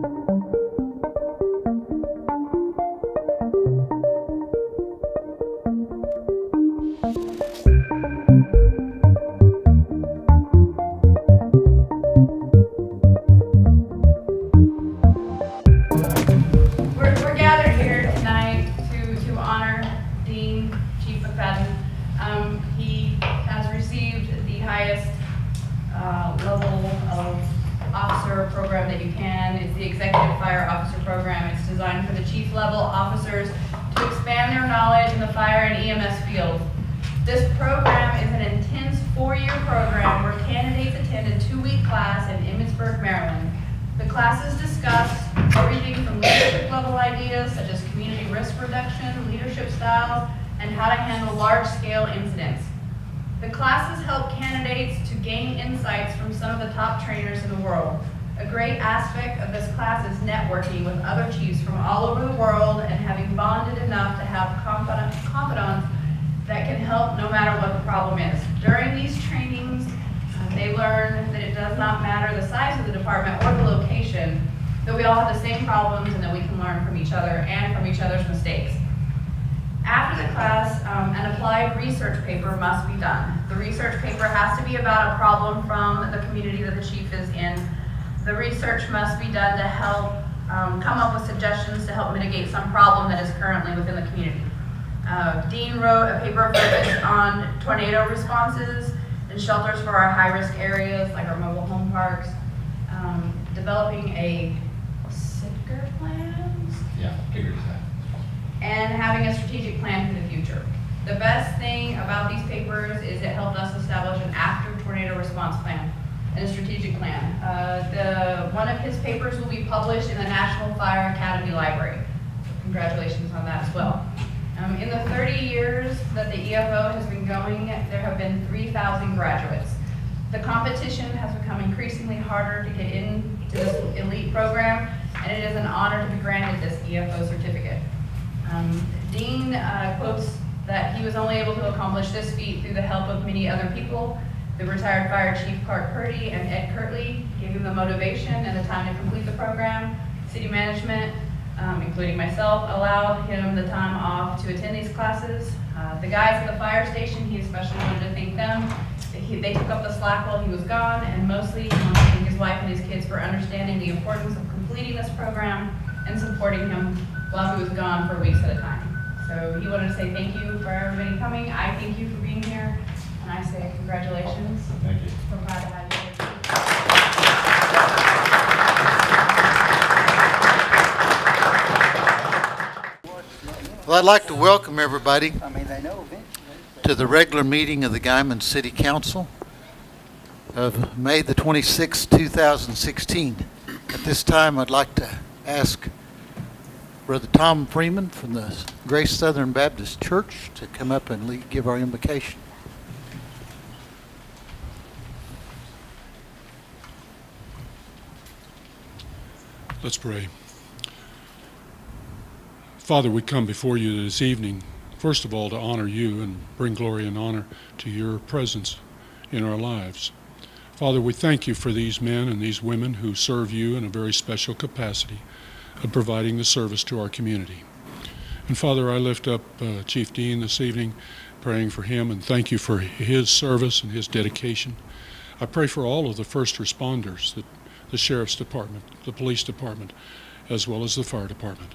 We're gathered here tonight to honor Dean Chief McFadden. He has received the highest level of officer program that you can. It's the Executive Fire Officer Program. It's designed for the chief level officers to expand their knowledge in the fire and EMS field. This program is an intense 4-year program where candidates attend a 2-week class in Emmitsburg, Maryland. The classes discuss everything from leadership level ideas such as community risk reduction, leadership styles, and how to handle large-scale incidents. The classes help candidates to gain insights from some of the top trainers in the world. A great aspect of this class is networking with other chiefs from all over the world and having bonded enough to have confidants that can help no matter what the problem is. During these trainings, they learn that it does not matter the size of the department or the location, that we all have the same problems and that we can learn from each other and from each other's mistakes. After the class, an applied research paper must be done. The research paper has to be about a problem from the community that the chief is in. The research must be done to help come up with suggestions to help mitigate some problem that is currently within the community. Dean wrote a paper focused on tornado responses and shelters for our high-risk areas like our mobile home parks, developing a Sitka plans, and having a strategic plan for the future. The best thing about these papers is it helped us establish an after-tornado response plan and a strategic plan. One of his papers will be published in the National Fire Academy Library. Congratulations on that as well. In the 30 years that the EFO has been going, there have been 3,000 graduates. The competition has become increasingly harder to get into this elite program, and it is an honor to be granted this EFO certificate. Dean quotes that he was only able to accomplish this feat through the help of many other people. The retired Fire Chief Clark Purdy and Ed Kirtley gave him the motivation and the time to complete the program. City management, including myself, allowed him the time off to attend these classes. The guys at the fire station, he especially wanted to thank them. They took up the slack while he was gone, and mostly he wanted to thank his wife and his kids for understanding the importance of completing this program and supporting him while he was gone for weeks at a time. So he wanted to say thank you for everybody coming. I thank you for being here, and I say congratulations. Thank you. We're glad to have you here. Well, I'd like to welcome everybody to the regular meeting of the Guymon City Council of May the 26th, 2016. At this time, I'd like to ask Brother Tom Freeman from the Grace Southern Baptist Church to come up and give our invocation. Let's pray. Father, we come before you this evening, first of all, to honor you and bring glory and honor to your presence in our lives. Father, we thank you for these men and these women who serve you in a very special capacity of providing the service to our community. And Father, I lift up Chief Dean this evening, praying for him and thank you for his service and his dedication. I pray for all of the first responders, the Sheriff's Department, the Police Department, as well as the Fire Department.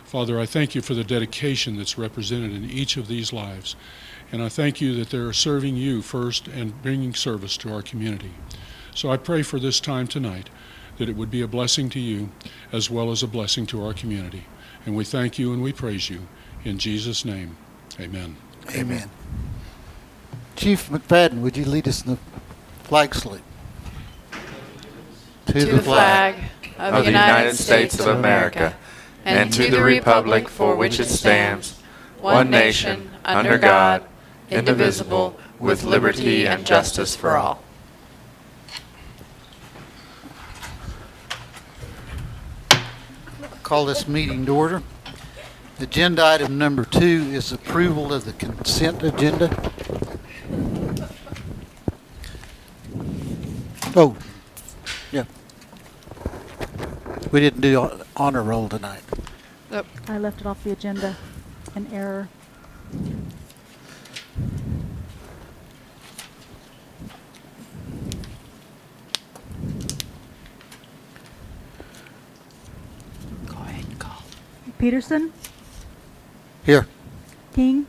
Father, I thank you for the dedication that's represented in each of these lives, and I thank you that they're serving you first and bringing service to our community. So I pray for this time tonight that it would be a blessing to you as well as a blessing to our community. And we thank you and we praise you. In Jesus' name, amen. Amen. Chief McFadden, would you lead us in the flag salute? To the flag of the United States of America, and to the republic for which it stands, one nation, under God, indivisible, with liberty and justice for all. Call this meeting to order. Agenda item number 2 is approval of the consent agenda. Oh, yeah. We didn't do honor roll tonight. I left it off the agenda. An error. Go ahead and call. Peterson, Here. King,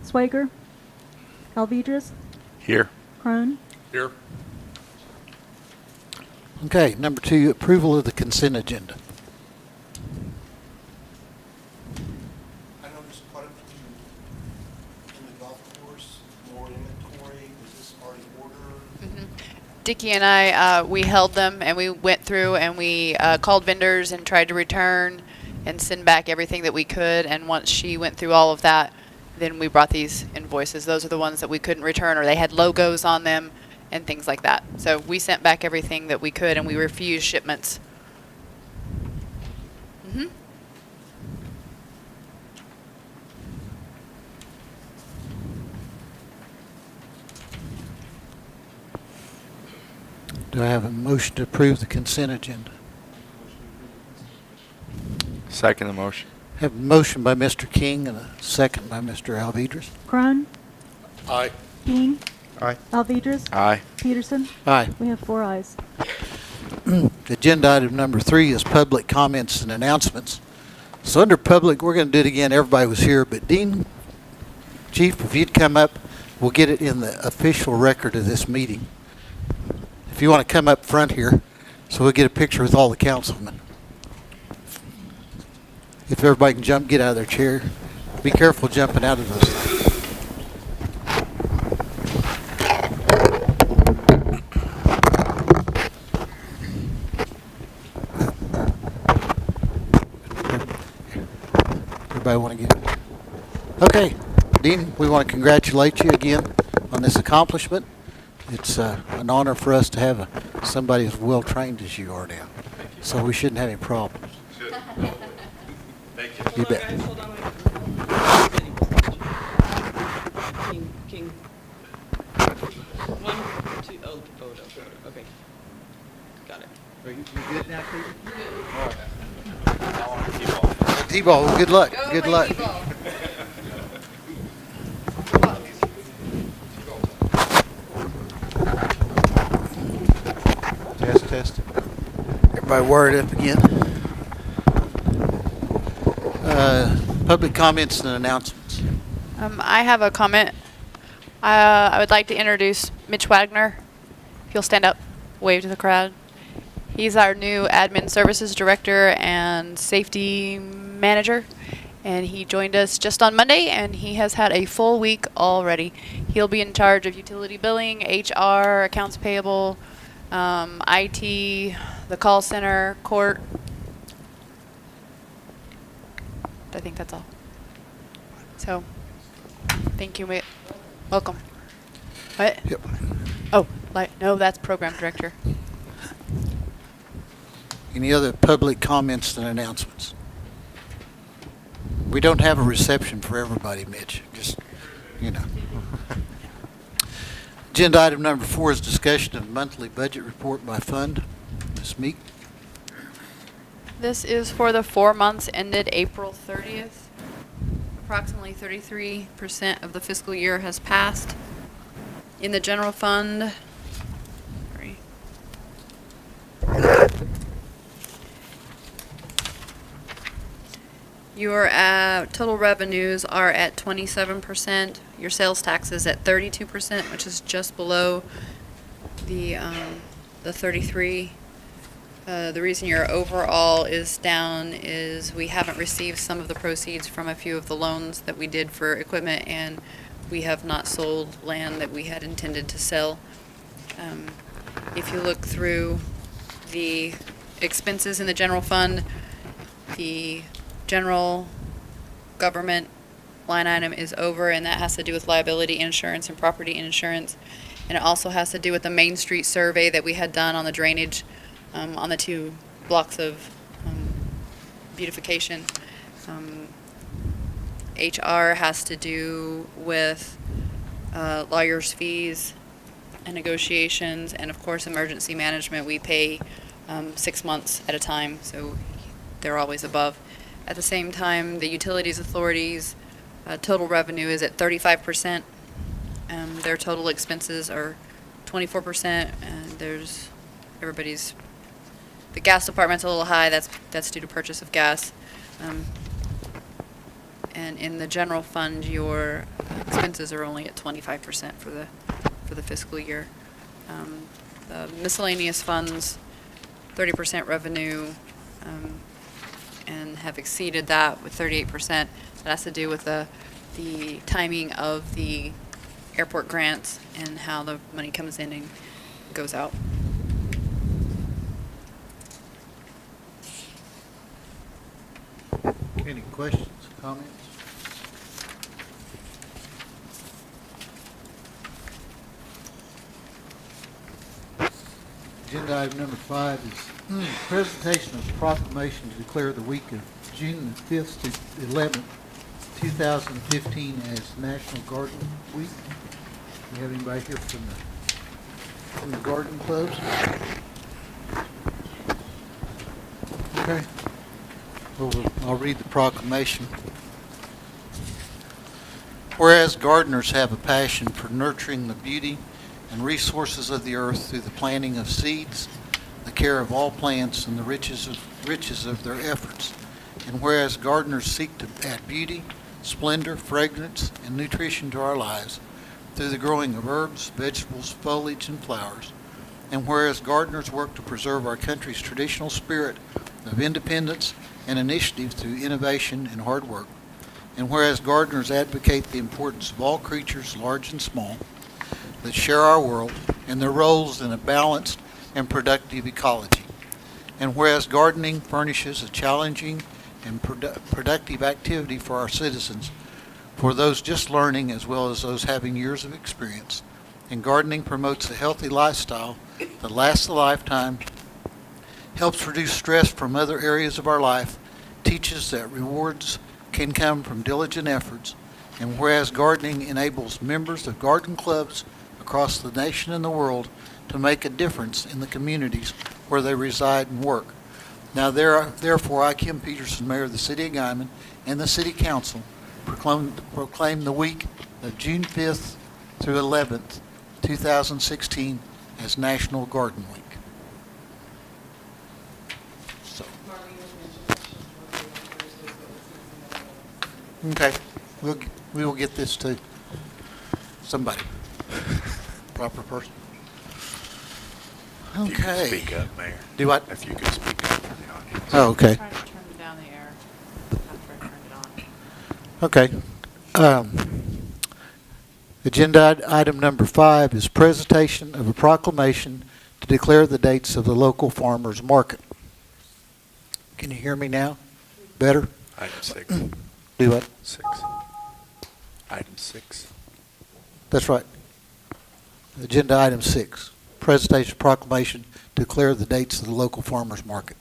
Swager, Alvidrez, Here. Crone. Here. Okay, number 2, approval of the consent agenda. I noticed quite a few in the golf course, more inventory. Is this already ordered? Dickie and I, we held them and we went through and we called vendors and tried to return and send back everything that we could. And once she went through all of that, then we brought these invoices. Those are the ones that we couldn't return, or they had logos on them and things like that. So we sent back everything that we could, and we refused shipments. Do I have a motion to approve the consent agenda? Second the motion. Have a motion by Mr. King and a second by Mr. Alvidrez. Crone, Aye. King, Aye. Alvidrez, Aye. Peterson. Aye. We have 4 ayes. Agenda item number 3 is public comments and announcements. So under public, we're going to do it again. Everybody was here, but Dean, Chief, if you'd come up, we'll get it in the official record of this meeting. If you want to come up front here, so we'll get a picture with all the councilmen. If everybody can get out of their chair. Be careful jumping out of those things. Everybody want to get... Okay, Dean, we want to congratulate you again on this accomplishment. It's an honor for us to have somebody as well trained as you are now. So we shouldn't have any problems. Thank You bet. Hold on, King. 1, 2, oh, okay. Got it. Are you good now, Peter? All right. T-ball, well, good luck. Good luck. Test. Everybody wired up again. Public comments and announcements. I have a comment. I would like to introduce Mitch Wagner. If you'll stand up, wave to the crowd. He's our new Admin Services Director and Safety Manager, and he joined us just on Monday, and he has had a full week already. He'll be in charge of utility billing, HR, accounts payable, IT, the call center, court. I think that's all. So, thank you. Welcome. What? Yep. Oh, no, that's Program Director. Any other public comments and announcements? We don't have a reception for everybody, Mitch. Just, you know. Agenda item number 4 is discussion of monthly budget report by fund. Ms. Meek. This is for the 4 months ended April 30th. Approximately 33% of the fiscal year has passed. In the general fund, sorry. Your total revenues are at 27%. Your sales taxes at 32%, which is just below the 33. The reason your overall is down is we haven't received some of the proceeds from a few of the loans that we did for equipment, and we have not sold land that we had intended to sell. If you look through the expenses in the general fund, the general government line item is over, and that has to do with liability insurance and property insurance. And it also has to do with the Main Street survey that we had done on the drainage on the 2 blocks of beautification. HR has to do with lawyers' fees and negotiations, and of course emergency management. We pay 6 months at a time, so they're always above. At the same time, the utilities authorities total revenue is at 35%. Their total expenses are 24%, and the gas department's a little high. That's due to purchase of gas. And in the general fund, your expenses are only at 25% for the fiscal year. The miscellaneous funds, 30% revenue, and have exceeded that with 38%. That has to do with the timing of the airport grants and how the money comes in and goes out. Any questions, comments? Agenda item number 5 is presentation of proclamation to declare the week of June the 5th to 11th, 2015 as National Garden Week. Do you have anybody here from the garden clubs? Okay. Well, I'll read the proclamation. Whereas gardeners have a passion for nurturing the beauty and resources of the earth through the planting of seeds, the care of all plants, and the riches of their efforts. And whereas gardeners seek to add beauty, splendor, fragrance, and nutrition to our lives through the growing of herbs, vegetables, foliage, and flowers. And whereas gardeners work to preserve our country's traditional spirit of independence and initiative through innovation and hard work. And whereas gardeners advocate the importance of all creatures, large and small, that share our world and their roles in a balanced and productive ecology. And whereas gardening furnishes a challenging and productive activity for our citizens, for those just learning as well as those having years of experience. And gardening promotes a healthy lifestyle that lasts a lifetime, helps reduce stress from other areas of our life, teaches that rewards can come from diligent efforts. And whereas gardening enables members of garden clubs across the nation and the world to make a difference in the communities where they reside and work. Now therefore I, Kim Peterson, Mayor of the City of Guymon, and the City Council proclaim the week of June 5th through 11th, 2016 as National Garden Week. So. Okay, we will get this to somebody, proper person. If you could Okay. speak up, Mayor. Do what? If you could speak up for the audience. Oh, okay. Trying to turn down the air after I turned it on. Okay. Agenda item number 5 is presentation of a proclamation to declare the dates of the local farmers market. Can you hear me now? Better? Item 6. Do what? 6. Item 6. That's right. Agenda item 6, presentation of proclamation to declare the dates of the local farmers market.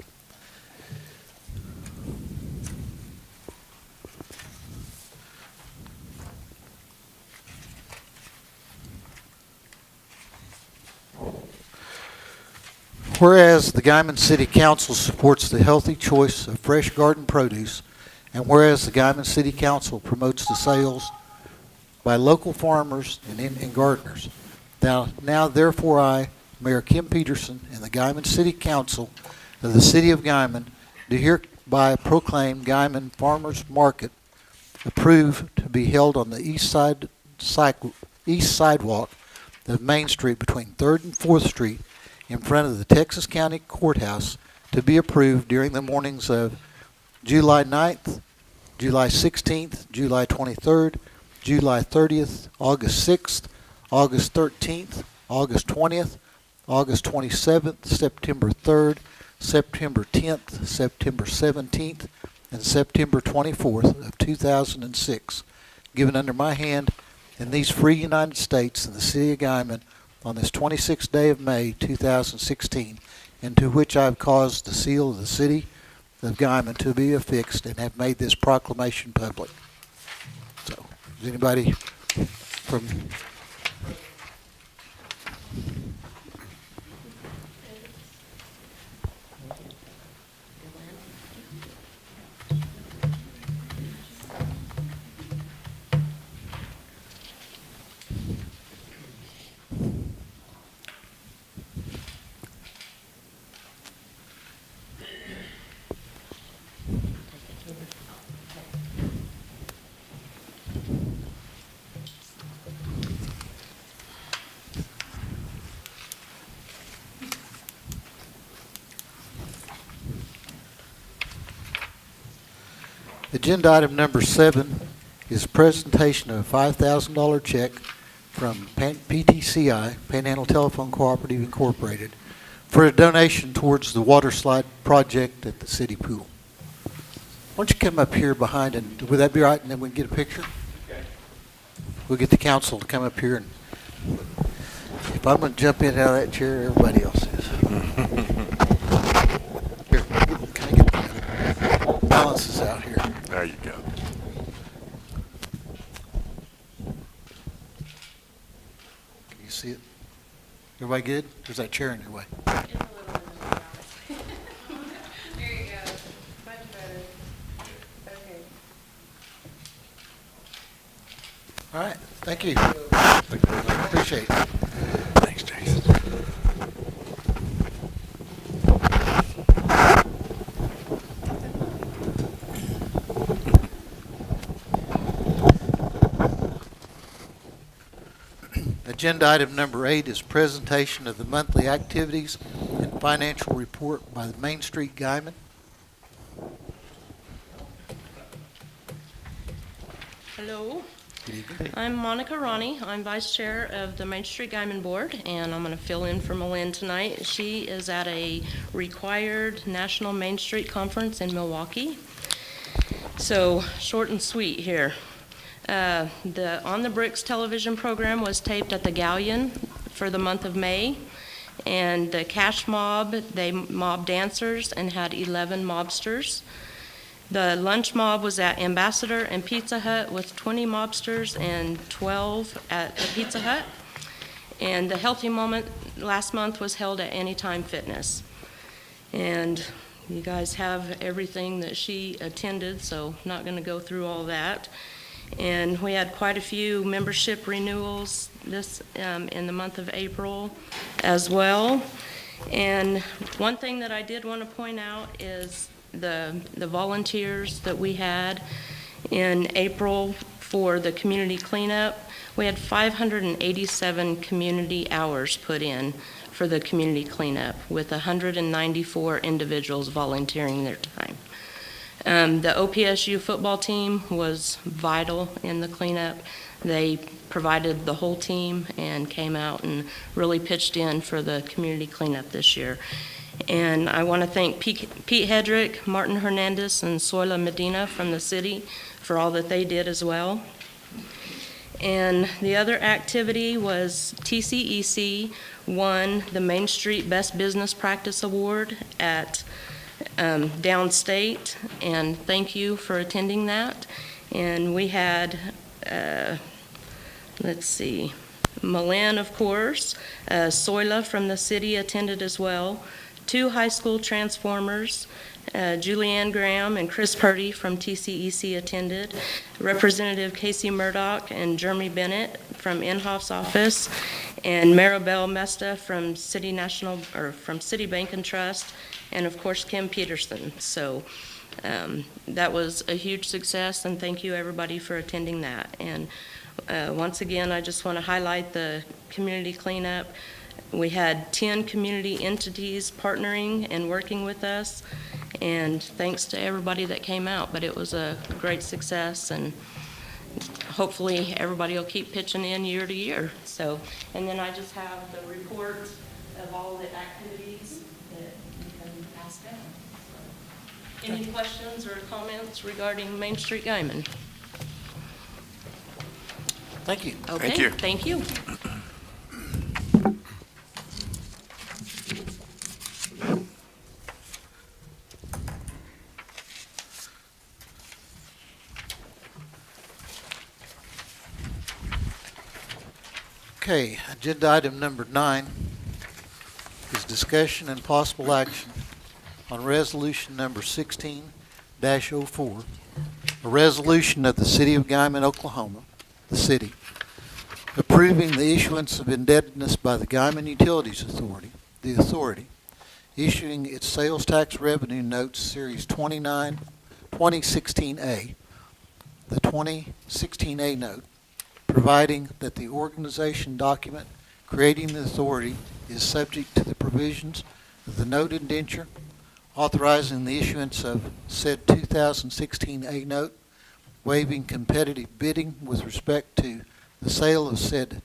Whereas the Guymon City Council supports the healthy choice of fresh garden produce, and whereas the Guymon City Council promotes the sales by local farmers and gardeners. Now therefore I, Mayor Kim Peterson, and the Guymon City Council of the City of Guymon do hereby proclaim Guymon Farmers Market approved to be held on the east sidewalk of Main Street between 3rd and 4th Street in front of the Texas County Courthouse, to be approved during the mornings of July 9th, July 16th, July 23rd, July 30th, August 6th, August 13th, August 20th, August 27th, September 3rd, September 10th, September 17th, and September 24th of 2006, given under my hand in these free United States and the City of Guymon on this 26th day of May 2016, and to which I have caused the seal of the City of Guymon to be affixed and have made this proclamation public. So, is anybody from... Agenda item number 7 is presentation of a $5,000 check from PTCI, Panhandle Telephone Cooperative Incorporated, for a donation towards the water slide project at the city pool. Why don't you come up here behind, and would that be all right, and then we can get a picture? Okay. We'll get the council to come up here, and if I'm going to jump in and out of that chair, everybody else is. Here, can I get the balances out here? There you go. Can you see it? Everybody good? There's that chair in your way. There you go. Much better. Okay. All right, thank you. Appreciate it. Thanks, Jason. Agenda item number 8 is presentation of the monthly activities and financial report by the Main Street Guymon. Hello, Good evening. I'm Monica Ronnie. I'm Vice Chair of the Main Street Guymon Board, and I'm going to fill in for Malin tonight. she is at a required National Main Street Conference in Milwaukee. So, short and sweet here. The On the Bricks television program was taped at the Galleon for the month of May, and the Cash Mob, they mobbed dancers and had 11 mobsters. The lunch mob was at Ambassador and Pizza Hut with 20 mobsters and 12 at the Pizza Hut. And the Healthy Moment last month was held at Anytime Fitness. And you guys have everything that she attended, so I'm not going to go through all that. And we had quite a few membership renewals this in the month of April as well. And one thing that I did want to point out is the volunteers that we had in April for the community cleanup. We had 587 community hours put in for the community cleanup, with 194 individuals volunteering their time. The OPSU football team was vital in the cleanup. They provided the whole team and came out and really pitched in for the community cleanup this year. And I want to thank Pete Hedrick, Martin Hernandez, and Soila Medina from the city for all that they did as well. And the other activity was TCEC won the Main Street Best Business Practice Award at downstate, and thank you for attending that. And we had, let's see, Malin, of course, Soila from the city attended as well. 2 high school transformers, Julianne Graham and Chris Purdy from TCEC attended. Representative Casey Murdoch and Jeremy Bennett from Inhoff's office, and Maribel Mesta from City Bank and Trust, and of course Kim Peterson. So that was a huge success, and thank you everybody for attending that. And once again, I just want to highlight the community cleanup. We had 10 community entities partnering and working with us, and thanks to everybody that came out. But it was a great success, and hopefully everybody will keep pitching in year to year. So, and then I just have the report of all the activities that you can ask them. So, any questions or comments regarding Main Street Guymon? Thank you. Okay, Thank you. Thank you. Okay, agenda item number 9 is discussion and possible action on resolution number 16-04, a resolution of the City of Guymon, Oklahoma, the city, approving the issuance of indebtedness by the Guymon Utilities Authority, the authority, issuing its sales tax revenue notes series 2016A, the 2016A note, providing that the organization document creating the authority is subject to the provisions of the note indenture, authorizing the issuance of said 2016 A note, waiving competitive bidding with respect to the sale of said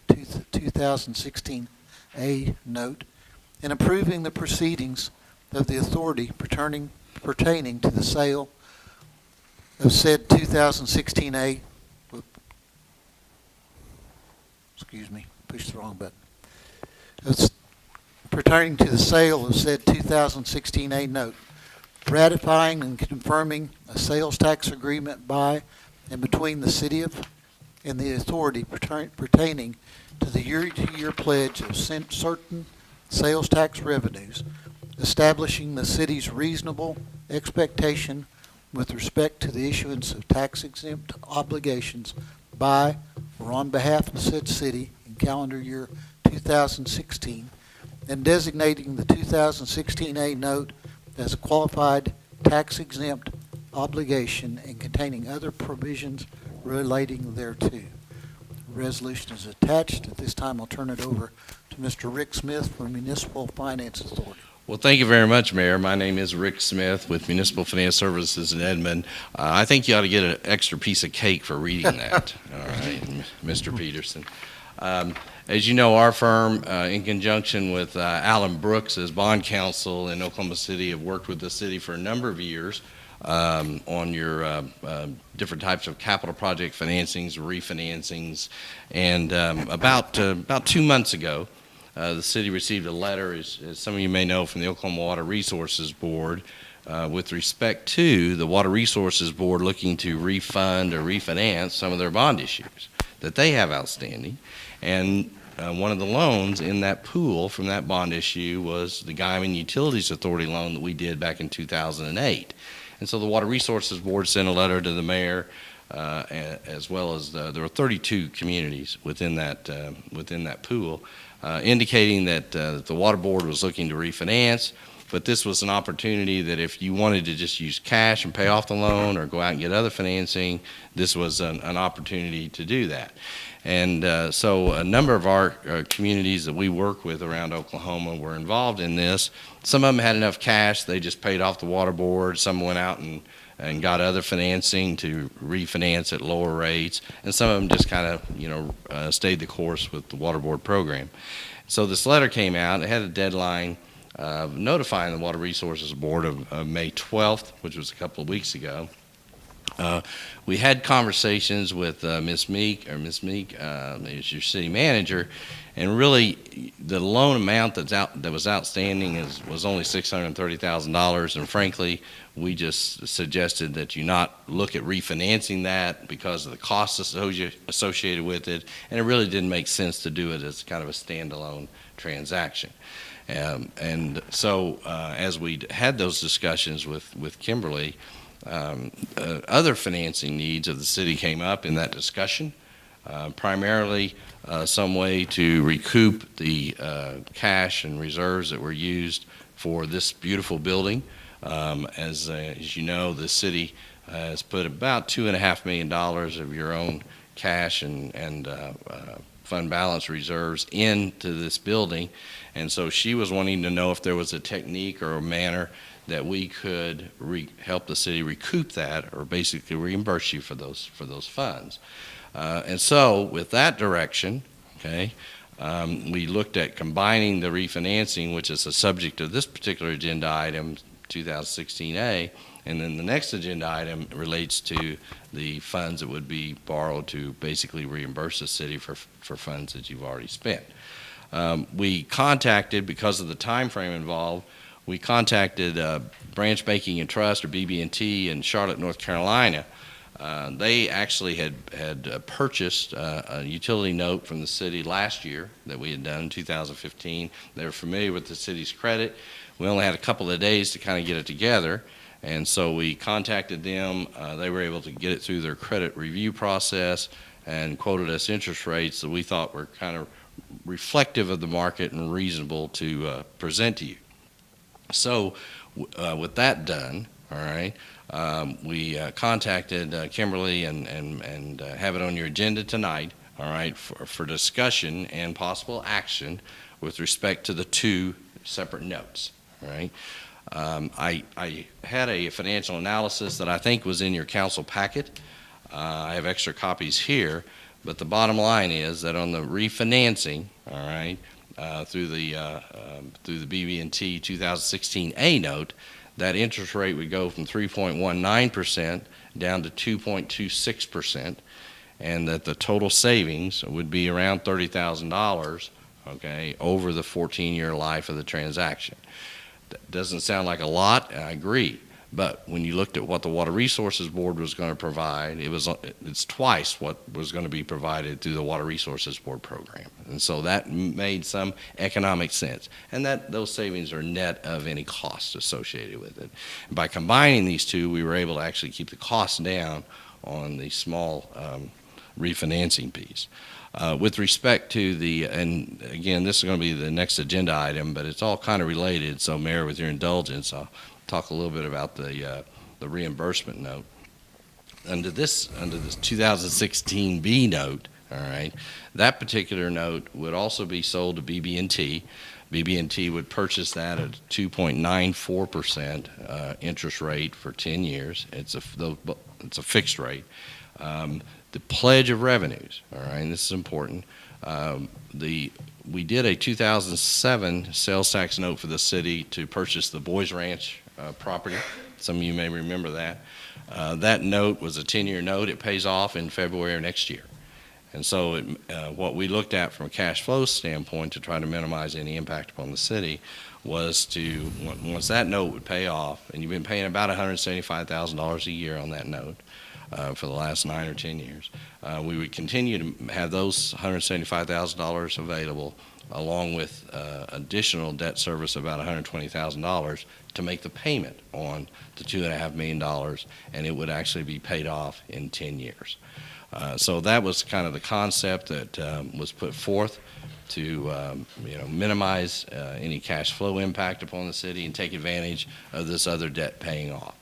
2016 A note, and approving the proceedings of the authority pertaining to the sale of said 2016 A, excuse me, pushed the wrong button, pertaining to the sale of said 2016 A note, ratifying and confirming a sales tax agreement by and between the city of and the authority pertaining to the year-to-year pledge of certain sales tax revenues, establishing the city's reasonable expectation with respect to the issuance of tax-exempt obligations by or on behalf of said city in calendar year 2016, and designating the 2016 A note as a qualified tax-exempt obligation and containing other provisions relating thereto. The resolution is attached. At this time, I'll turn it over to Mr. Rick Smith from Municipal Finance Authority. Well, thank you very much, Mayor. My name is Rick Smith with Municipal Finance Services in Edmond. I think you ought to get an extra piece of cake for reading that. All right, Mr. Peterson. As you know, our firm, in conjunction with Alan Brooks as bond counsel in Oklahoma City, have worked with the city for a number of years on your different types of capital project financings, refinancings, and about 2 months ago, the city received a letter, as some of you may know, from the Oklahoma Water Resources Board with respect to the Water Resources Board looking to refund or refinance some of their bond issues that they have outstanding. And one of the loans in that pool from that bond issue was the Guymon Utilities Authority loan that we did back in 2008. And so the Water Resources Board sent a letter to the mayor, as well as there were 32 communities within that pool, indicating that the Water Board was looking to refinance, but this was an opportunity that if you wanted to just use cash and pay off the loan or go out and get other financing, this was an opportunity to do that. And so a number of our communities that we work with around Oklahoma were involved in this. Some of them had enough cash, they just paid off the Water Board. Some went out and got other financing to refinance at lower rates. And some of them just kind of, stayed the course with the Water Board program. So this letter came out. It had a deadline notifying the Water Resources Board of May 12th, which was a couple of weeks ago. We had conversations with Ms. Meek is your city manager, and really the loan amount that was outstanding was only $630,000, and frankly, we just suggested that you not look at refinancing that because of the costs associated with it, and it really didn't make sense to do it as kind of a standalone transaction. And so as we had those discussions with Kimberly, other financing needs of the city came up in that discussion, primarily some way to recoup the cash and reserves that were used for this beautiful building. As you know, the city has put about $2.5 million of your own cash and fund balance reserves into this building, and so she was wanting to know if there was a technique or a manner that we could help the city recoup that, or basically reimburse you for those funds. And so with that direction, we looked at combining the refinancing, which is the subject of this particular agenda item, 2016A, and then the next agenda item relates to the funds that would be borrowed to basically reimburse the city for funds that you've already spent. We contacted, because of the time frame involved, we contacted Branch Banking and Trust, or BB&T, in Charlotte, North Carolina. They actually had purchased a utility note from the city last year that we had done in 2015. They were familiar with the city's credit. We only had a couple of days to kind of get it together, and so we contacted them. They were able to get it through their credit review process and quoted us interest rates that we thought were kind of reflective of the market and reasonable to present to you. So with that done, all right, we contacted Kimberly and have it on your agenda tonight, all right, for discussion and possible action with respect to the two separate notes, all right. I had a financial analysis that I think was in your council packet. I have extra copies here, but the bottom line is that on the refinancing, all right, through the BB&T 2016A note, that interest rate would go from 3.19% down to 2.26%, and that the total savings would be around $30,000, okay, over the 14-year life of the transaction. That doesn't sound like a lot, and I agree. But when you looked at what the Water Resources Board was going to provide, it's twice what was going to be provided through the Water Resources Board program. And so that made some economic sense. And that those savings are net of any costs associated with it. And by combining these two, we were able to actually keep the costs down on the small refinancing piece. With respect to and again, this is going to be the next agenda item, but it's all kind of related. So, Mayor, with your indulgence, I'll talk a little bit about the reimbursement note. Under this 2016B note, all right, that particular note would also be sold to BB&T. BB&T would purchase that at 2.94% interest rate for 10 years. It's a fixed rate. The pledge of revenues, all right, and this is important. We did a 2007 sales tax note for the city to purchase the Boys Ranch property. Some of you may remember that. That note was a 10-year note. It pays off in February of next year. And so what we looked at from a cash flow standpoint to try to minimize any impact upon the city was to, once that note would pay off, and you've been paying about $175,000 a year on that note for the last 9 or 10 years, we would continue to have those $175,000 available along with additional debt service of about $120,000 to make the payment on the $2.5 million, and it would actually be paid off in 10 years. So that was kind of the concept that was put forth to minimize any cash flow impact upon the city and take advantage of this other debt paying off.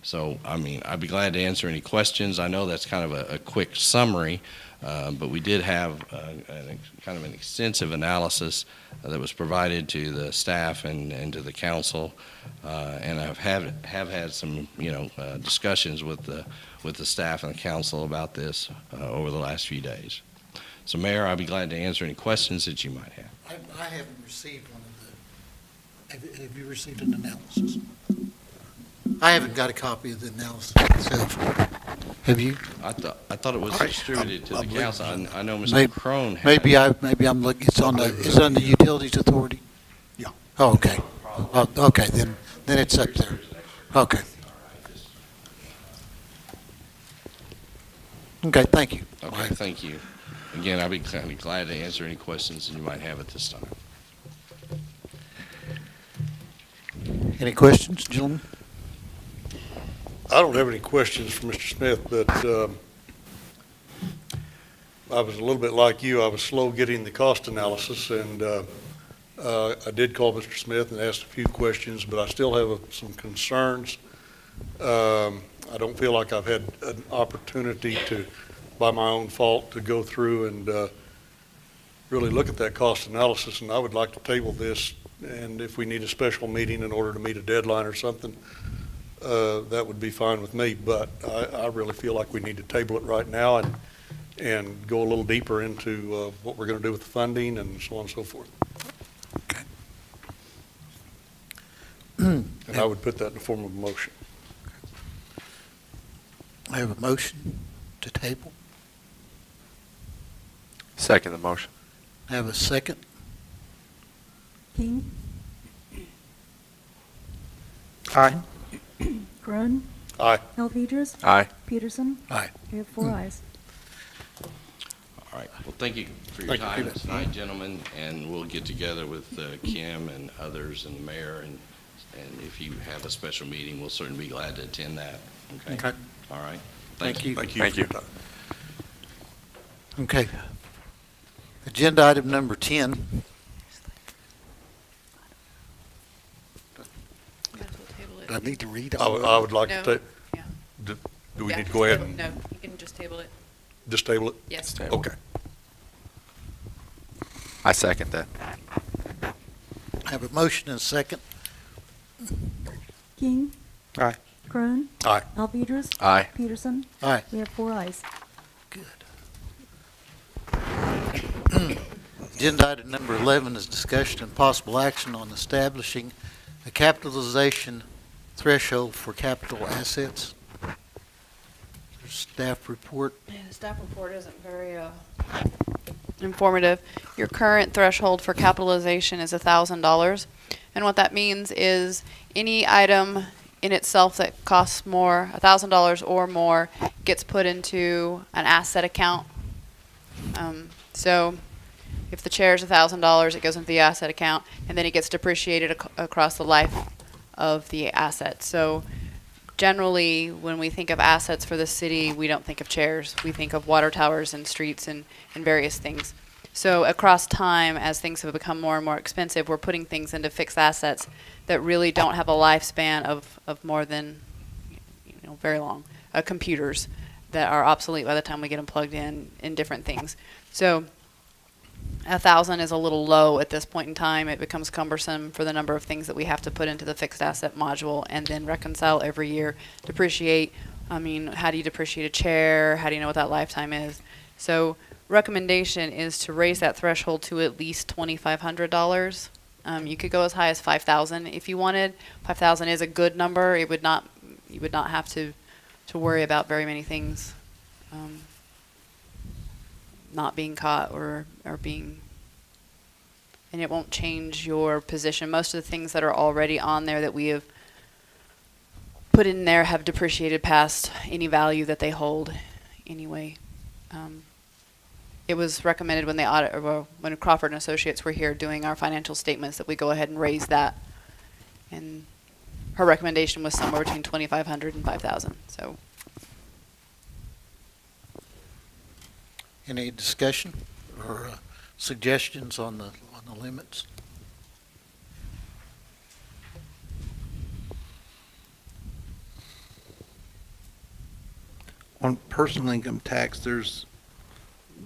So, I mean, I'd be glad to answer any questions. I know that's kind of a quick summary, but we did have kind of an extensive analysis that was provided to the staff and to the council, and have had some discussions with the staff and the council about this over the last few days. So, Mayor, I'd be glad to answer any questions that you might have. I haven't received one of the, have you received an analysis? I haven't got a copy of the analysis itself. Have you? I thought it was distributed to the council. I know Mr. Maybe- Crone had. Maybe I'm looking, it's on the Utilities Authority? Yeah. Oh, okay. Oh, okay, then it's up there. Okay. Okay, thank you. Okay, thank you. Again, I'd be kind of glad to answer any questions that you might have at this time. Any questions, gentlemen? I don't have any questions for Mr. Smith, but I was a little bit like you. I was slow getting the cost analysis, and I did call Mr. Smith and asked a few questions, but I still have some concerns. I don't feel like I've had an opportunity to, by my own fault, to go through and really look at that cost analysis, and I would like to table this, and if we need a special meeting in order to meet a deadline or something, that would be fine with me, but I really feel like we need to table it right now and go a little deeper into what we're going to do with the funding and so on and so forth. Okay. And I would put that in the form of a motion. I have a motion to table. Second the motion. I have a second. King, Aye. Crone, Aye. Elvidres, Aye. Peterson. Aye. We have 4 ayes. All right. Well, thank you for your Thank you, time Peter. tonight, gentlemen, and we'll get together with Kim and others and the mayor, and if you have a special meeting, we'll certainly be glad to attend that. Okay? Okay. All right. Thank you. Thank you. Thank for your you. time. Okay. Agenda item number 10. Might as well table it. Do I need to read I all would- of I would like No. to Yeah. do we Yeah, need to go ahead just and table- No, you can just table it. just table it? Yes. Table. Okay. I second that. I have a motion and a second. King, Aye. Crone, Aye. Alvedras, Aye. Peterson. Aye. We have 4 ayes. Good. Agenda item number 11 is discussion and possible action on establishing a capitalization threshold for capital assets. Staff report. Yeah, the staff report isn't very informative. Your current threshold for capitalization is $1,000. And what that means is any item in itself that costs more, $1,000 or more, gets put into an asset account. So if the chair is $1,000, it goes into the asset account, and then it gets depreciated across the life of the asset. So generally, when we think of assets for the city, we don't think of chairs. We think of water towers and streets and various things. So across time, as things have become more and more expensive, we're putting things into fixed assets that really don't have a lifespan of more than, very long. Computers that are obsolete by the time we get them plugged in different things. So 1,000 is a little low at this point in time. It becomes cumbersome for the number of things that we have to put into the fixed asset module and then reconcile every year. Depreciate, how do you depreciate a chair? How do you know what that lifetime is? So recommendation is to raise that threshold to at least $2,500. You could go as high as 5,000 if you wanted. 5,000 is a good number. You would not have to worry about very many things not being caught or being, and it won't change your position. Most of the things that are already on there that we have put in there have depreciated past any value that they hold anyway. It was recommended when when Crawford and Associates were here doing our financial statements that we go ahead and raise that, and her recommendation was somewhere between 2,500 and 5,000. So. Any discussion or suggestions on the limits? On personal income tax,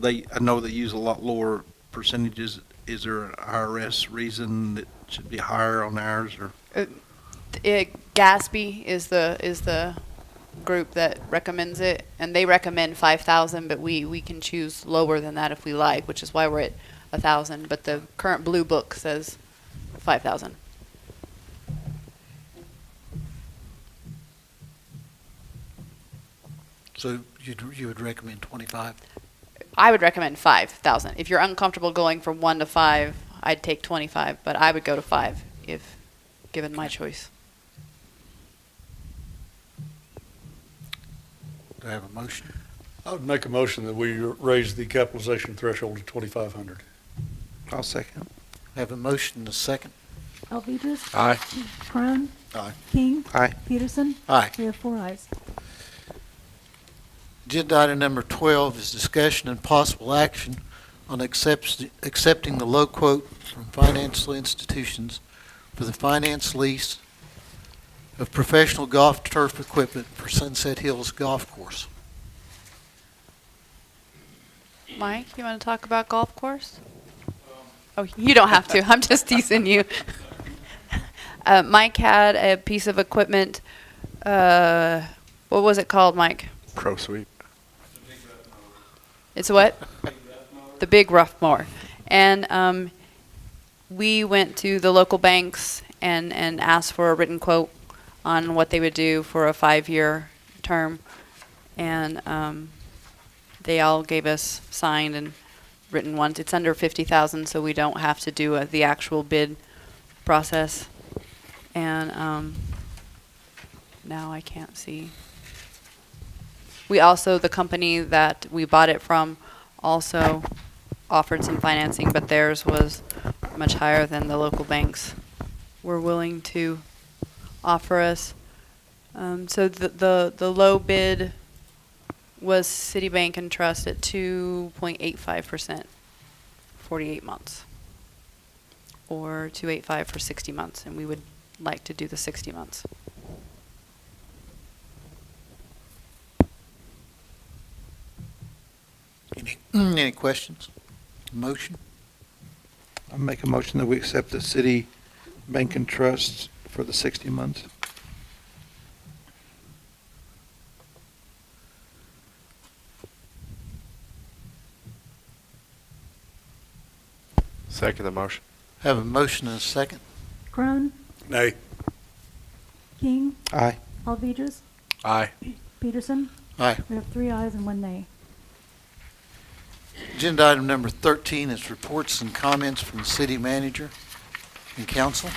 I know they use a lot lower percentages. Is there an IRS reason that should be higher on ours, or? GASB is the group that recommends it, and they recommend 5,000, but we can choose lower than that if we like, which is why we're at 1,000. But the current blue book says 5,000. So you would recommend 25? I would recommend 5,000. If you're uncomfortable going from 1 to 5, I'd take 25, but I would go to 5 if given my choice. Do I have a motion? I would make a motion that we raise the capitalization threshold to 2,500. I'll second. I have a motion and a second. Alvedras, Aye. Crone, Aye. King, Aye. Peterson. Aye. We have 4 ayes. Agenda item number 12 is discussion and possible action on accepting the low quote from financial institutions for the finance lease of professional golf turf equipment for Sunset Hills Golf Course. Mike, you want to talk about golf course? Oh, you don't have to. I'm just teasing you. Mike had a piece of equipment. What was it called, Mike? Pro sweep. It's what? The big rough mower. And we went to the local banks and asked for a written quote on what they would do for a 5-year term. And they all gave us signed and written ones. It's under 50,000, so we don't have to do the actual bid process. And now I can't see. We also, the company that we bought it from also offered some financing, but theirs was much higher than the local banks were willing to offer us. So the low bid was Citibank and Trust at 2.85%, 48 months, or 2.85 for 60 months, and we would like to do the 60 months. Any questions? Motion? I'll make a motion that we accept the city bank and trust for the 60 months. Second the motion. Have a motion and a second. Crone, Nay. King, Aye. Alvedras, Aye. Peterson. Aye. We have 3 ayes and 1 nay. Agenda item number 13 is reports and comments from the city manager and council.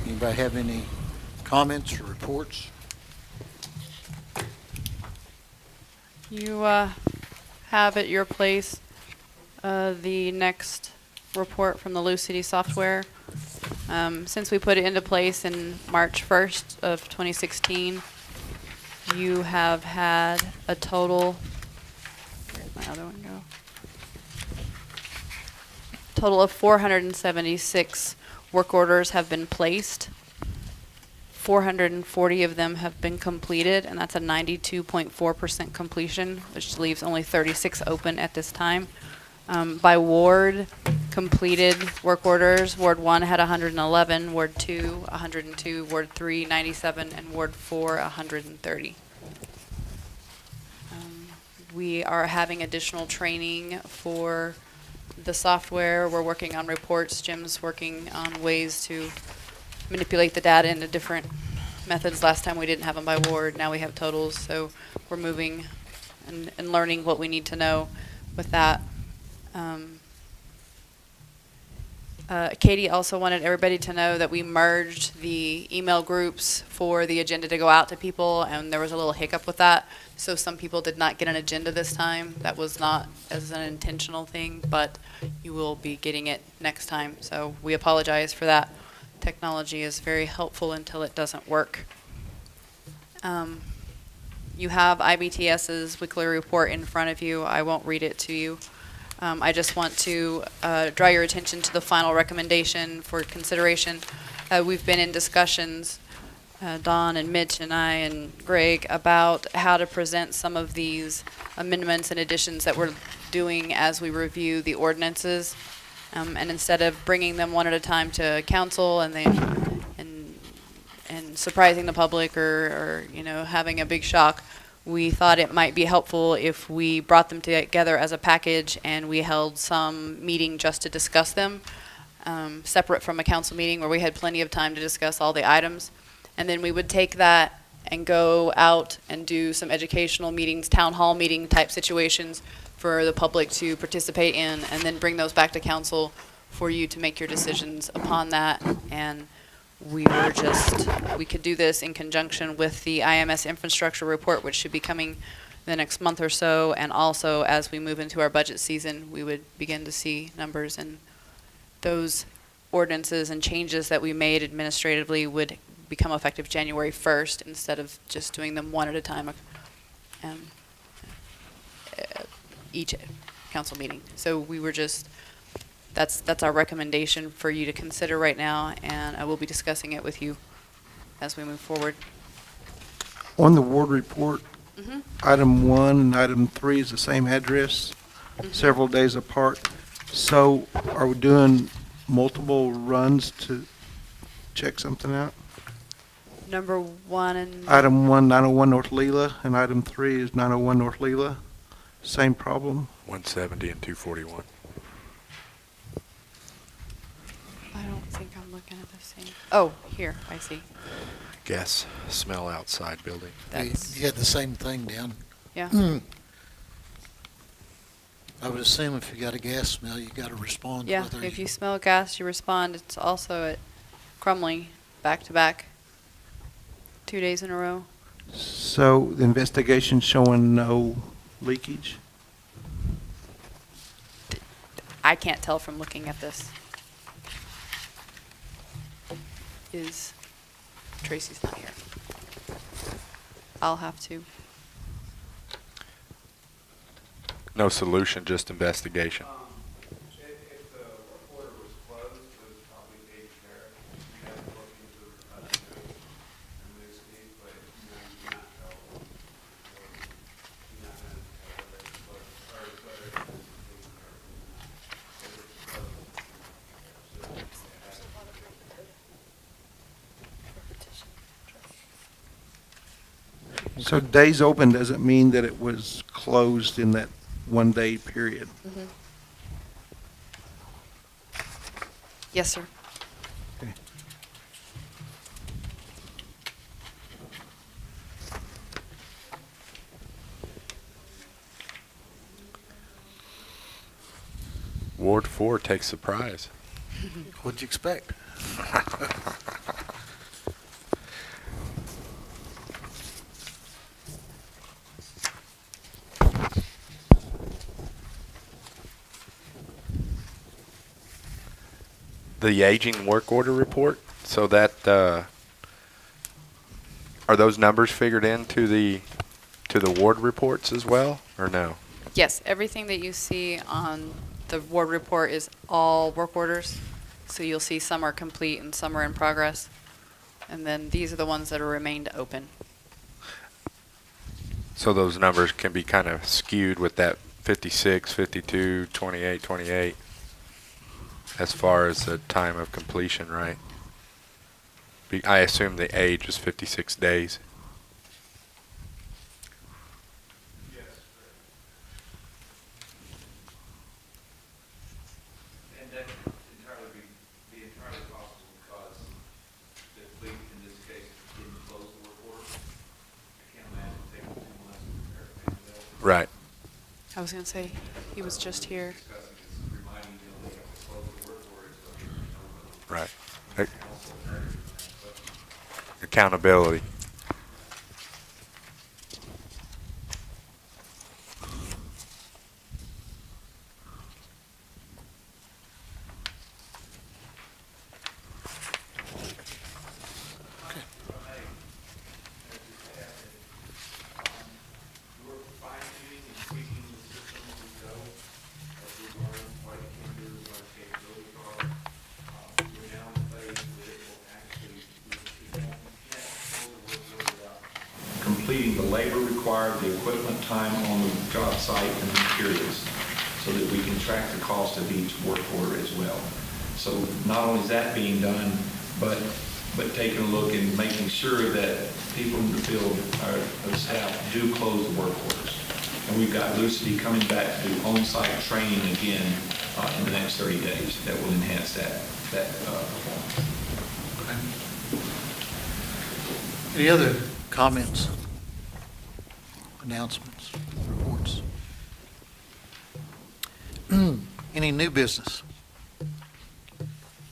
Anybody have any comments or reports? You have at your place the next report from the Lou City software. Since we put it into place in March 1st of 2016, you have had a total, where'd my other one go? Total of 476 work orders have been placed. 440 of them have been completed, and that's a 92.4% completion, which leaves only 36 open at this time. By ward, completed work orders, Ward 1 had 111, Ward 2, 102, Ward 3, 97, and Ward 4, 130. We are having additional training for the software. We're working on reports. Jim's working on ways to manipulate the data into different methods. Last time we didn't have them by ward. Now we have totals. So we're moving and learning what we need to know with that. Katie also wanted everybody to know that we merged the email groups for the agenda to go out to people, and there was a little hiccup with that. So some people did not get an agenda this time. That was not as an intentional thing, but you will be getting it next time. So we apologize for that. Technology is very helpful until it doesn't work. You have IBTS's weekly report in front of you. I won't read it to you. I just want to draw your attention to the final recommendation for consideration. We've been in discussions, Don and Mitch and I and Greg, about how to present some of these amendments and additions that we're doing as we review the ordinances. And instead of bringing them one at a time to council and surprising the public or having a big shock, we thought it might be helpful if we brought them together as a package and we held some meeting just to discuss them, separate from a council meeting where we had plenty of time to discuss all the items. And then we would take that and go out and do some educational meetings, town hall meeting type situations for the public to participate in, and then bring those back to council for you to make your decisions upon that. And we could do this in conjunction with the IMS infrastructure report, which should be coming the next month or so. And also, as we move into our budget season, we would begin to see numbers, and those ordinances and changes that we made administratively would become effective January 1st instead of just doing them one at a time each council meeting. So we were just, that's our recommendation for you to consider right now, and I will be discussing it with you as we move forward. On the ward report, item 1 and item 3 is the same address, several days apart. So are we doing multiple runs to check something out? Number 1 and... Item 1, 901 North Leela, and item 3 is 901 North Leela. Same problem. 170 and 241. I don't think I'm looking at the same. Oh, here, I see. Gas smell outside building. That's, You had the same thing down. yeah. I would assume if you got a gas smell, you got to respond. Yeah, whether if you smell gas, you respond. It's also at Crumley, back to back, 2 days in a row. So the investigation showing no leakage? I can't tell from looking at this. Tracy's not here. I'll have to. No solution, just investigation. If the work order was closed, it was probably taken care of. We have to look into the and this need, but you cannot tell. You're not going to tell whether it's closed or whether it's taken care of or not. So days open doesn't mean that it was closed in that 1 day period. Yes, sir. Ward 4 takes the prize. What'd you expect? The aging work order report, so that, are those numbers figured into the ward reports as well, or no? Yes, everything that you see on the ward report is all work orders. So you'll see some are complete and some are in progress. And then these are the ones that are remained open. So those numbers can be kind of skewed with that 56, 52, 28, 28, as far as the time of completion, right? I assume the age is 56 days. Yes. And that entirely be entirely possible because the fleet in this case didn't close the work order. I can't imagine it taking 2 months to prepare a plan. Right. I was going to say, he was just here. Discussing is reminding them they have to close the work order so they know Right. what council and Accountability. we're fine-tuning and tweaking the system as we go, as we learn what it can do, what its capabilities are. We're now in a phase where it will actually, we can't close the work order without completing the labor required, the equipment time on the job site, and the materials, so that we can track the cost of each work order as well. So not only is that being done, but taking a look and making sure that people in the field, our staff, do close the work orders. And we've got Lucy coming back to do on-site training again in the next 30 days that will enhance that performance. Any other comments, announcements, reports? Any new business?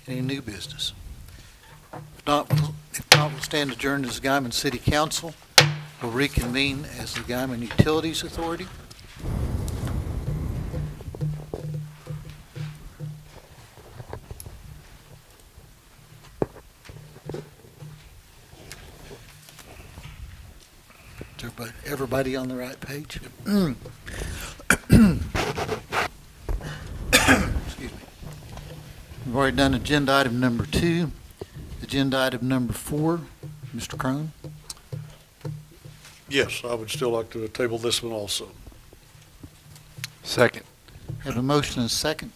Any new business? If not, we'll stand adjourned as the Guymon City Council. We'll reconvene as the Guymon Utilities Authority. Is everybody on the right page? Excuse me. We've already done agenda item number 2. Agenda item number 4, Mr. Crone. Yes, I would still like to table this one also. Second. Have a motion and a second.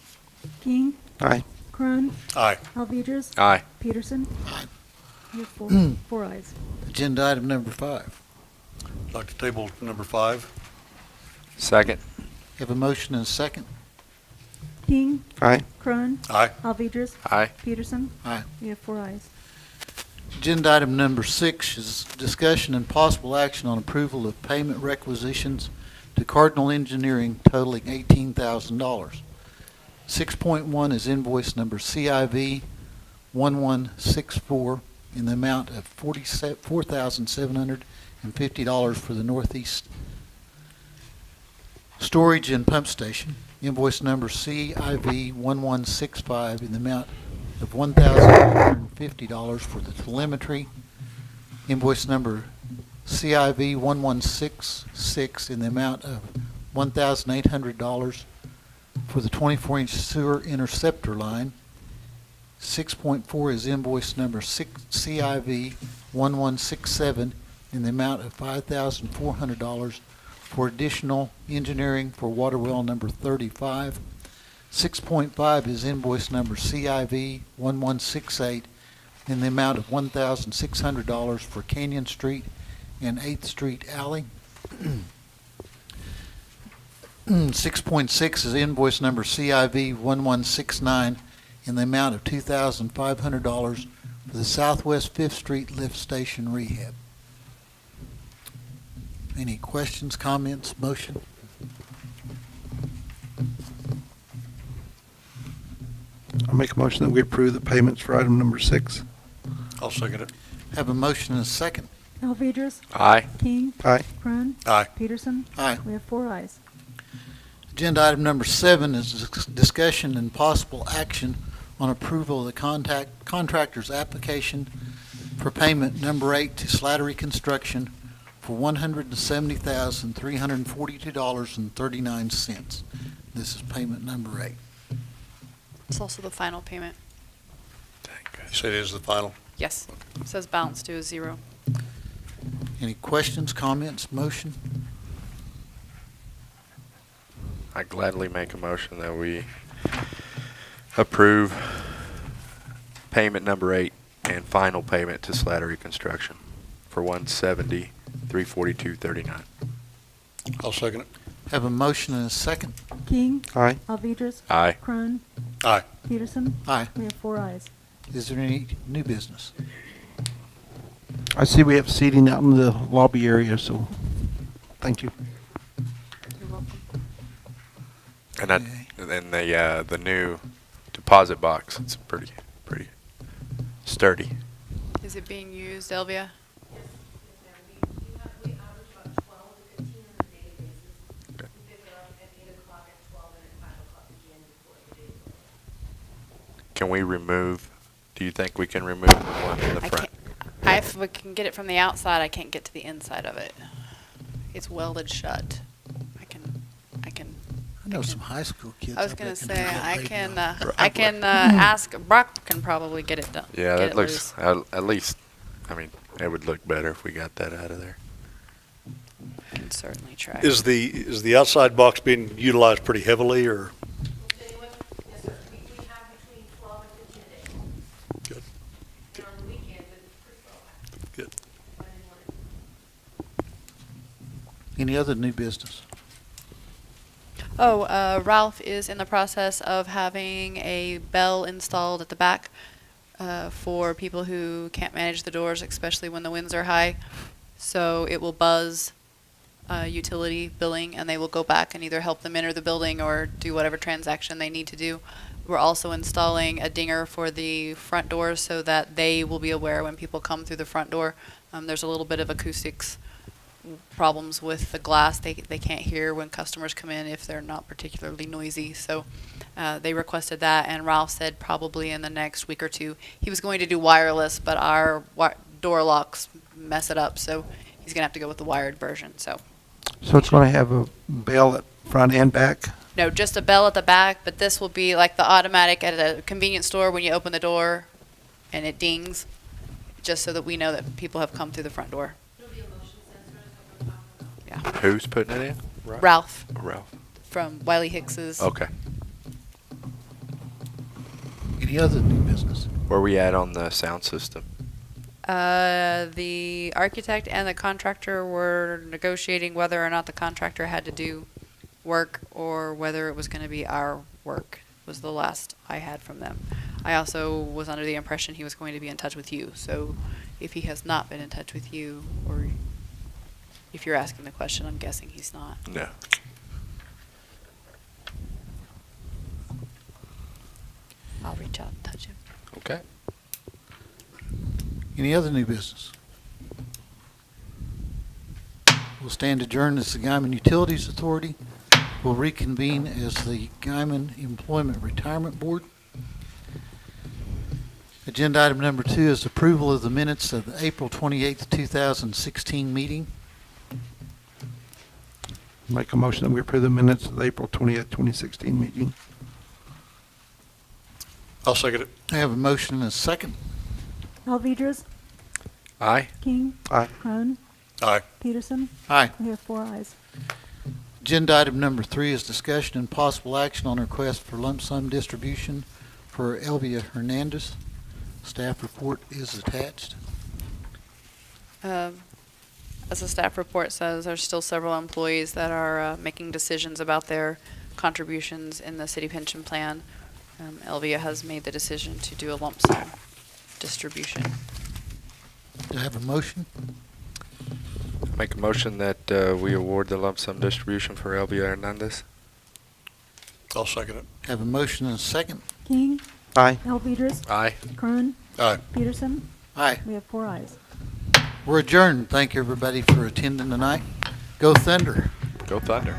King, Aye. Crone, Aye. Alvedras, Aye. Peterson. Aye. You have four ayes. Agenda item number 5. I'd like to table number 5. Second. Have a motion and a second. King, Aye. Crone, Aye. Alvedras, Aye. Peterson. Aye. You have 4 ayes. Agenda item number 6 is discussion and possible action on approval of payment requisitions to Cardinal Engineering totaling $18,000. 6.1 is invoice number CIV 1164 in the amount of $4,750 for the Northeast Storage and Pump Station. Invoice number CIV 1165 in the amount of $1,150 for the telemetry. Invoice number CIV 1166 in the amount of $1,800 for the 24-inch sewer interceptor line. 6.4 is invoice number CIV 1167 in the amount of $5,400 for additional engineering for water well number 35. 6.5 is invoice number CIV 1168 in the amount of $1,600 for Canyon Street and 8th Street Alley. 6.6 is invoice number CIV 1169 in the amount of $2,500 for the Southwest Fifth Street Lift Station rehab. Any questions, comments, motion? I'll make a motion that we approve the payments for item number 6. I'll second it. Have a motion and a second. Alvedras. Aye. King. Aye. Crone. Aye. Peterson. Aye. We have 4 ayes. Agenda item number 7 is discussion and possible action on approval of the contractor's application for payment number 8 to Slattery Construction for $170,342.39. This is payment number 8. It's also the final payment. You said it is the final? Yes. It says balance due is 0. Any questions, comments, motion? I gladly make a motion that we approve payment number 8 and final payment to Slattery Construction for $170,342.39. I'll second it. Have a motion and a second. King. Aye. Alvedras. Aye. Crone. Aye. Peterson. Aye. We have 4 ayes. Is there any new business? I see we have seating out in the lobby area, so thank you. You're welcome. And the new deposit box, it's pretty sturdy. Is it being used, Elvia? Can we remove, do you think we can remove the one in the I front? can't. If we can get it from the outside, I can't get to the inside of it. It's welded shut. I can. I know some high school kids. I was bet gonna can do say that I can ask Brock can probably get it done. Yeah, get that it looks, loose. at least, I mean, it would look better if we got that out of there. I can certainly try. Is the outside box being utilized pretty heavily, or? Yes, sir. We have between 12 and 15 days. Good. And on the weekends, it's pretty well. Good. Any other new business? Oh, Ralph is in the process of having a bell installed at the back for people who can't manage the doors, especially when the winds are high. So it will buzz utility billing, and they will go back and either help them enter the building or do whatever transaction they need to do. We're also installing a dinger for the front doors so that they will be aware when people come through the front door. There's a little bit of acoustics problems with the glass. They can't hear when customers come in if they're not particularly noisy. So they requested that, and Ralph said probably in the next week or two. He was going to do wireless, but our door locks mess it up, so he's going to have to go with the wired version. So So it's going to have a bell at front and back? no, just a bell at the back, but this will be like the automatic at a convenience store when you open the door and it dings, just so that we know that people have come through the front door. It'll be a motion sensor is what we're talking about. Yeah. Who's putting it in? Ralph Ralph. from Wiley Hicks's. Okay. Any other new business? Where we at on the sound system? The architect and the contractor were negotiating whether or not the contractor had to do work or whether it was going to be our work, was the last I had from them. I also was under the impression he was going to be in touch with you. So if he has not been in touch with you, or if you're asking the question, I'm guessing he's not. No. I'll reach out and touch him. Okay. Any other new business? We'll stand adjourned as the Guymon Utilities Authority. We'll reconvene as the Guymon Employment Retirement Board. Agenda item number 2 is approval of the minutes of the April 28th, 2016 meeting. Make a motion that we approve the minutes of the April 20th, 2016 meeting. I'll second it. I have a motion and a second. Alvedras. Aye. King. Aye. Crone. Aye. Peterson. Aye. We have 4 ayes. Agenda item number 3 is discussion and possible action on request for lump sum distribution for Elvia Hernandez. Staff report is attached. As the staff report says, there's still several employees that are making decisions about their contributions in the city pension plan. Elvia has made the decision to do a lump sum distribution. Do I have a motion? Make a motion that we award the lump sum distribution for Elvia Hernandez. I'll second it. Have a motion and a second? King, Aye. Alvedras, Aye. Kern, Aye. Peterson. Aye. We have 4 ayes. We're adjourned. Thank you, everybody, for attending tonight. Go Thunder. Go Thunder.